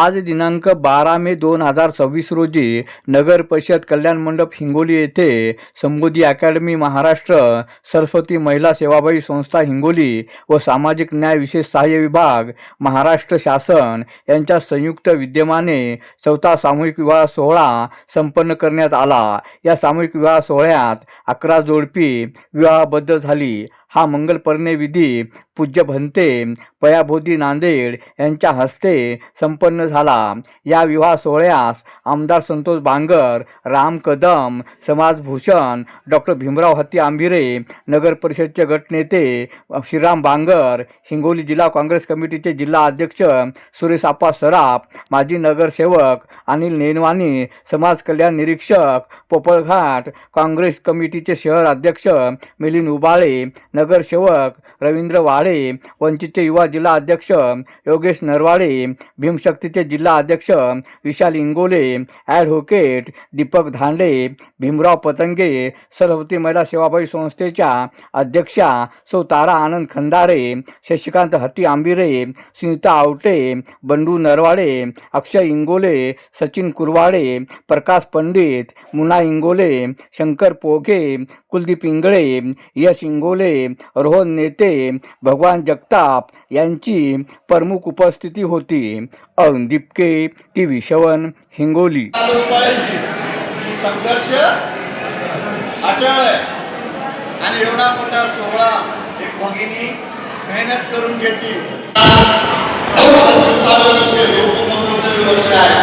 आज दिनांक 12 मे 2026 रोजी नगर परिषद कल्याण मंडप हिंगोली येथे संबोधी अकॅडमी, महाराष्ट्र सरस्वती महिला सेवाभावी संस्था हिंगोली व सामाजिक न्याय विशेष सहाय्य विभाग, महाराष्ट्र शासन यांच्या संयुक्त विद्यमाने 4था सामूहिक विवाह सोहळा संपन्न करण्यात आला। या सामूहिक विवाह सोहळ्यात 11 जोडपी विवाहबद्ध झाली। हा मंगलपर्णे विधी पूज्य भंते पयाभोधी नांदेड यांच्या हस्ते संपन्न झाला। या विवाह सोहळ्यास आमदार संतोष बांगर, राम कदम, समाजभूषण डॉक्टर भीमराव हत्ती आंबिरे, नगर परिषदचे गटनेते श्रीराम बांगर, हिंगोली जिल्हा काँग्रेस कमिटीचे जिल्हा अध्यक्ष सुरेश आप्पा सराफ, माजी नगरसेवक अनिल नेनवानी, समाज कल्याण निरीक्षक पोपळघाट, काँग्रेस कमिटीचे शहर अध्यक्ष मिलिंद उबाळे, नगरसेवक रवींद्र वाडे, वंचितचे युवा जिल्हा अध्यक्ष योगेश नरवाडे, भीमशक्तीचे जिल्हा अध्यक्ष विशाल इंगोले, ॲडव्होकेट दीपक धांडे, भीमराव पतंगे, सरस्वती महिला सेवाभावी संस्थेच्या अध्यक्षा सौ तारा आनंद खंदारे, शशिकांत हत्ती आंबिरे, सुनीता आवटे, बंडू नरवाडे, अक्षय इंगोले, सचिन कुरवाडे, प्रकाश पंडित, मुना इंगोले, शंकर पोघे, कुलदीप इंगळे, यश इंगोले, रोहन नेते, भगवान जगताप यांची प्रमुख उपस्थिती होती। अरुण दिपके, TV7 हिंगोली। संघर्ष अटळ आहे आणि एवढा मोठा सोहळा एक भगिनी मेहनत करून घेते। वर्ष आहे